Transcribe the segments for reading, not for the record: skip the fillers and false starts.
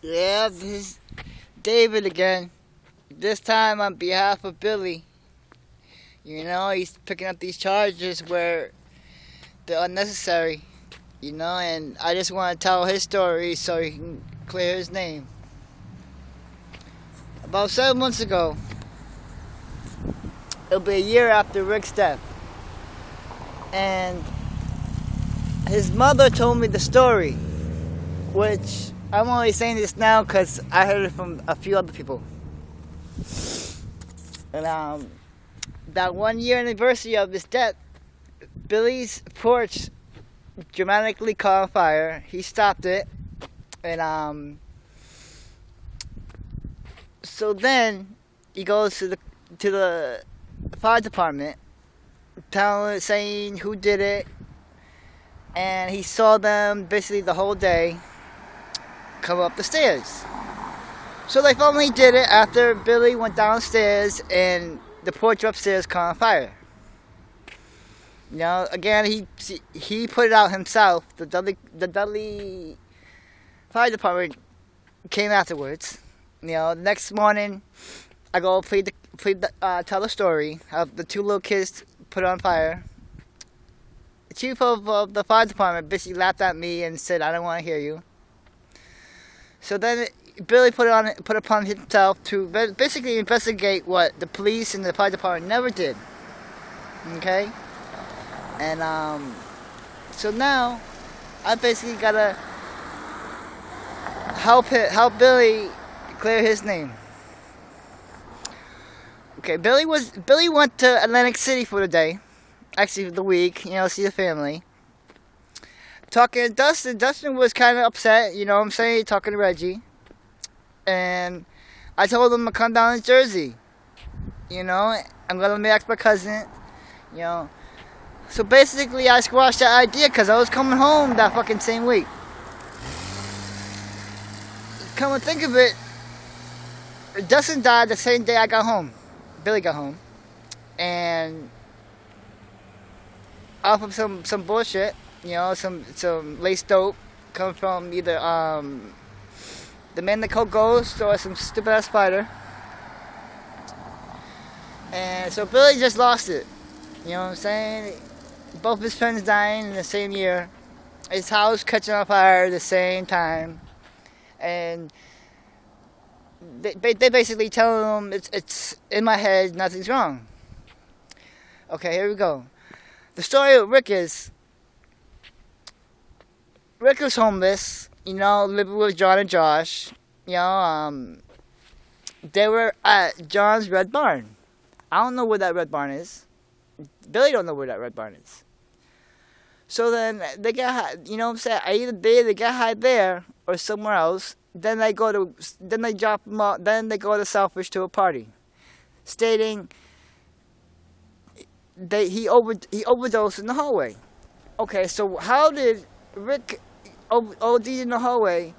Yeah, this is David again. This time on behalf of Billy. He's picking up these charges where they're unnecessary. And I just want to tell his story so he can clear his name. About 7 months ago, it'll be a year after Rick's death. And his mother told me the story, which I'm only saying this now because I heard it from a few other people. And that 1 year anniversary of his death, Billy's porch dramatically caught on fire. He stopped it, and so then he goes to the fire department, saying who did it, and he saw them basically the whole day come up the stairs. So they finally did it after Billy went downstairs and the porch upstairs caught on fire. Again, he put it out himself. The Dudley Fire Department came afterwards. The next morning, I go tell the story of the two little kids put it on fire. The chief of the fire department basically laughed at me and said, "I don't want to hear you." So then Billy put upon himself to basically investigate what the police and the fire department never did. Okay? And so now I basically gotta help Billy clear his name. Okay, Billy went to Atlantic City for the day, actually for the week, see the family. Talking to Dustin was kind of upset, what I'm saying, talking to Reggie. And I told him to come down to Jersey. I'm gonna meet my cousin, So basically, I squashed that idea because I was coming home that fucking same week. Come and think of it, Dustin died the same day I got home. Billy got home. And off of some bullshit, some laced dope coming from either the man that called Ghost or some stupid ass spider. And so Billy just lost it. You know what I'm saying? Both his friends dying in the same year. His house catching on fire at the same time. And they basically tell him it's in my head, nothing's wrong. Okay, here we go. The story of Rick was homeless, living with John and Josh. They were at John's Red Barn. I don't know where that Red Barn is. Billy don't know where that Red Barn is. So then they get high, either they get high there or somewhere else. Then they drop them off. Then they go to Selfish to a party, stating he overdosed in the hallway. Okay, so how did Rick OD in the hallway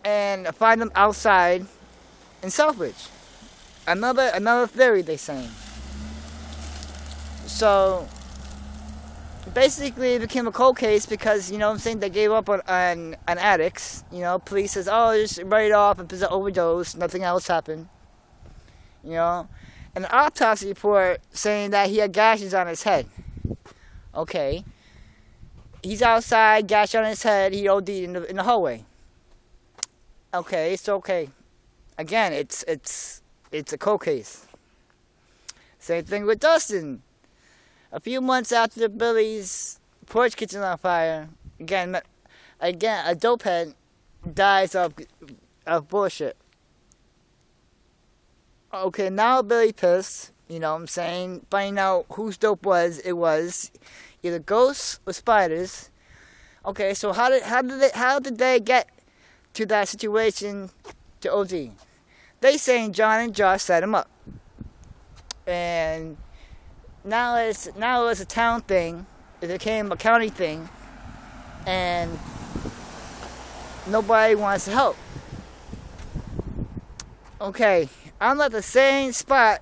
and find him outside in Selfridge? Another theory they saying. So basically it became a cold case because, they gave up on addicts. Police says, oh, just write it off and it's an overdose, nothing else happened. And an autopsy report saying that he had gashes on his head. Okay. He's outside, gash on his head, he OD'd in the hallway. Okay, it's okay. Again, it's a cold case. Same thing with Dustin. A few months after Billy's porch kitchen on fire, again, a dope head dies of bullshit. Okay, now Billy pissed, finding out whose dope it was either ghosts or spiders. Okay, so how did they get to that situation to OD? They saying John and Josh set him up. And now it's a town thing. It became a county thing. And nobody wants to help. Okay, I'm at the same spot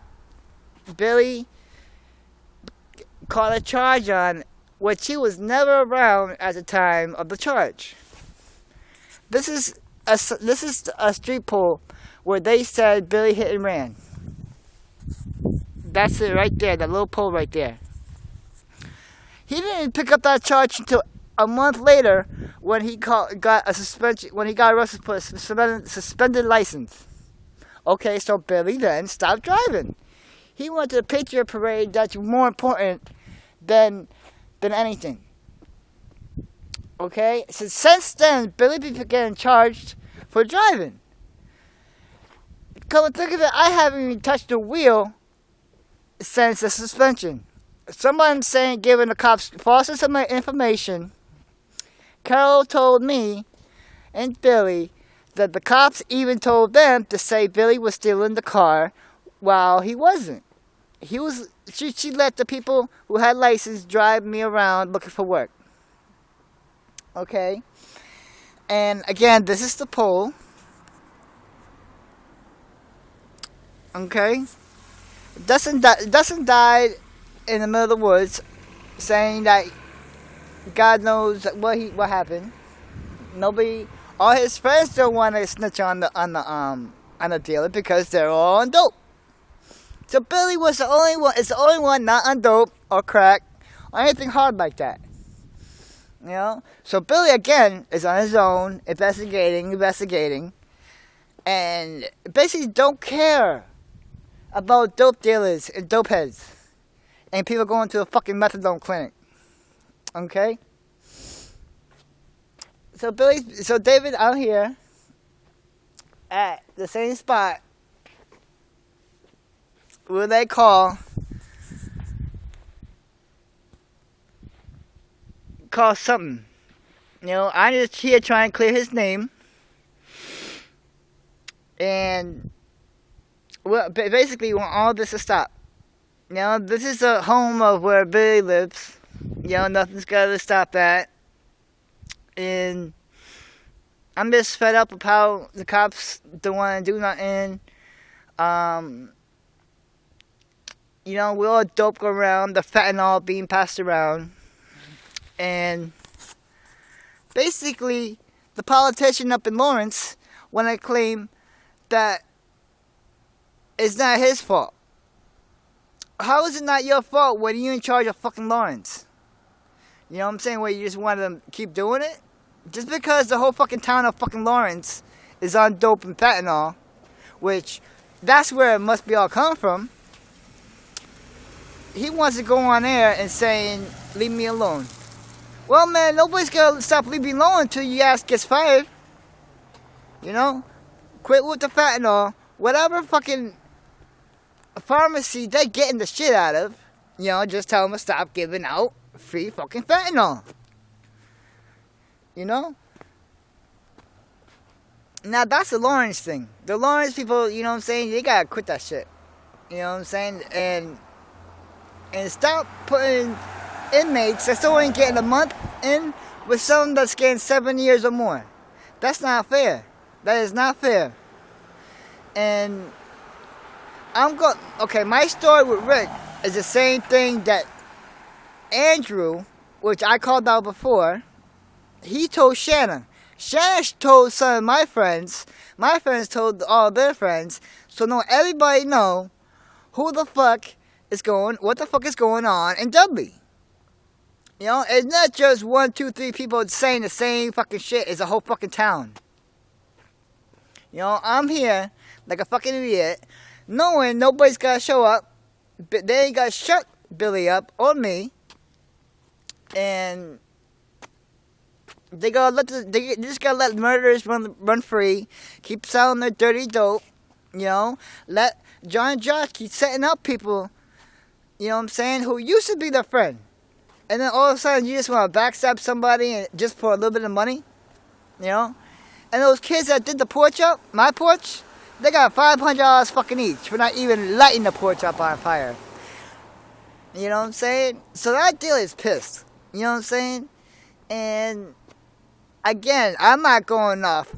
Billy caught a charge on, which he was never around at the time of the charge. This is this is a street poll where they said Billy hit and ran. That's it right there, that little poll right there. He didn't pick up that charge until a month later when he got a suspension, when he got arrested for a suspended license. Okay, so Billy then stopped driving. He went to the Patriot Parade. That's more important than anything. Okay, so since then, Billy been getting charged for driving. Come and think of it, I haven't even touched the wheel since the suspension. Someone saying, giving the cops false information. Carol told me and Billy that the cops even told them to say Billy was still in the car while he wasn't. She let the people who had license drive me around looking for work. Okay? And again, this is the poll. Okay? Dustin died in the middle of the woods, saying that God knows what happened. Nobody, all his friends don't want to snitch on the dealer because they're all on dope. So Billy was the only one. Is the only one not on dope or crack or anything hard like that. You know. So Billy again is on his own, investigating, and basically don't care about dope dealers and dope heads and people going to a fucking methadone clinic. Okay? So David out here at the same spot where they call something. You know, I'm just here trying to clear his name. And well, basically, we want all this to stop. You know, this is a home of where Billy lives. You know, nothing's gonna stop that. And I'm just fed up with how the cops don't want to do nothing. You know, we all dope go around, the Fatenal being passed around. And basically, the politician up in Lawrence want to claim that it's not his fault. How is it not your fault when you're in charge of fucking Lawrence? You know what I'm saying? Where you just want to keep doing it? Just because the whole fucking town of fucking Lawrence is on dope and fentanyl, which that's where it must be all come from. He wants to go on air and saying, leave me alone. Well, man, nobody's going to stop leaving you alone until your ass gets fired. You know? Quit with the fentanyl. Whatever fucking pharmacy they're getting the shit out of, you know, just tell them to stop giving out free fucking fentanyl. You know? Now, that's the Lawrence thing. The Lawrence people, you know what I'm saying, they gotta quit that shit. You know what I'm saying? And stop putting inmates that's only getting a month in with someone that's getting 7 years or more. That's not fair. That is not fair. And okay, my story with Rick is the same thing that Andrew, which I called out before, he told Shanna. Shanna told some of my friends. My friends told all their friends. So now everybody know what the fuck is going on in Dudley. You know, it's not just 1, 2, 3 people saying the same fucking shit as a whole fucking town. You know, I'm here like a fucking idiot, knowing nobody's gotta show up. But they ain't gotta shut Billy up or me. And they just gotta let murderers run free. Keep selling their dirty dope. You know, let John and Josh keep setting up people. You know what I'm saying? Who used to be their friend, and then all of a sudden you just want to backstab somebody and just for a little bit of money. You know, and those kids that did the porch up, my porch, they got $500 fucking each for not even lighting the porch up on fire. You know what I'm saying? So that dealer is pissed. You know what I'm saying? And again, I'm not going off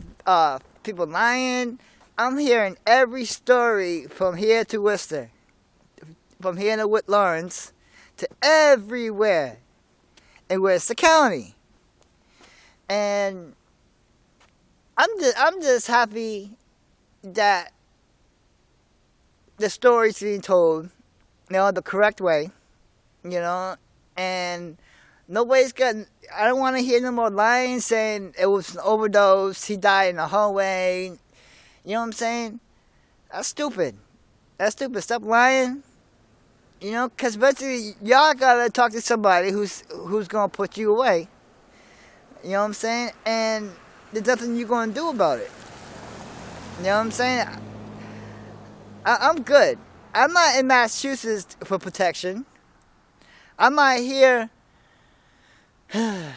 people lying. I'm hearing every story from here to Worcester, from here to Lawrence, to everywhere in Worcester County. And I'm just happy that the story's being told, the correct way, you know, and nobody's got. I don't want to hear no more lying saying it was an overdose. He died in the hallway. You know what I'm saying? That's stupid. That's stupid. Stop lying. Because basically y'all gotta talk to somebody who's gonna put you away. You know what I'm saying? And there's nothing you're gonna do about it. You know what I'm saying? I'm good. I'm not in Massachusetts for protection. I'm not here. I'm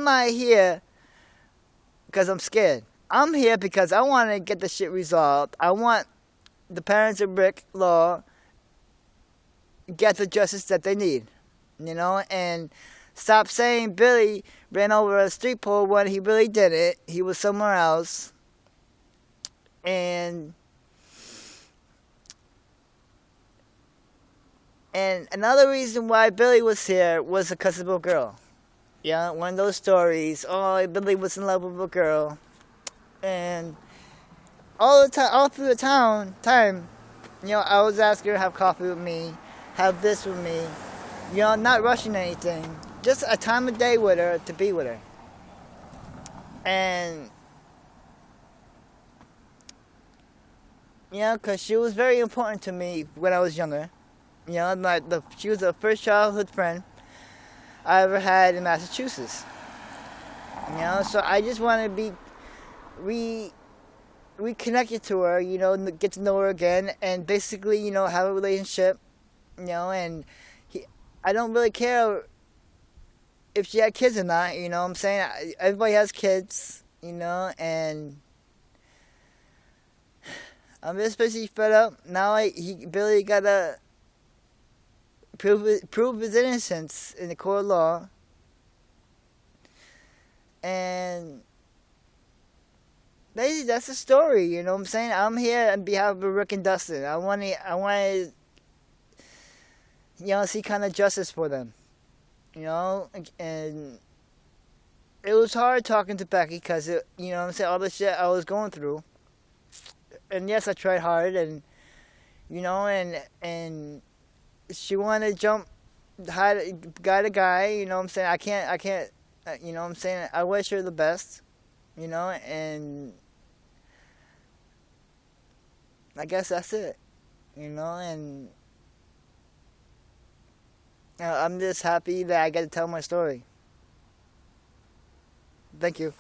not here because I'm scared. I'm here because I want to get the shit resolved. I want the parents of Rick Law get the justice that they need, and stop saying Billy ran over a street pole when he really didn't. He was somewhere else. And another reason why Billy was here was because of a girl. Yeah, one of those stories. Oh, Billy was in love with a girl. And all through the time, I was asking her to have coffee with me, have this with me, not rushing anything, just a time of day with her to be with her. And because she was very important to me when I was younger. She was the first childhood friend I ever had in Massachusetts. So I just want to be reconnected to her, get to know her again, and basically, have a relationship, and I don't really care if she had kids or not, what I'm saying? Everybody has kids, and I'm just basically fed up. Now Billy gotta prove his innocence in the court of law, and basically, that's the story, you know what I'm saying? I'm here on behalf of Rick and Dustin. I want to, see kind of justice for them, and it was hard talking to Becky because, all the shit I was going through. And yes, I tried hard, and, and she wanted to jump guy to guy, you know what I'm saying? I can't, you know what I'm saying? I wish her the best, and I guess that's it, and I'm just happy that I get to tell my story. Thank you.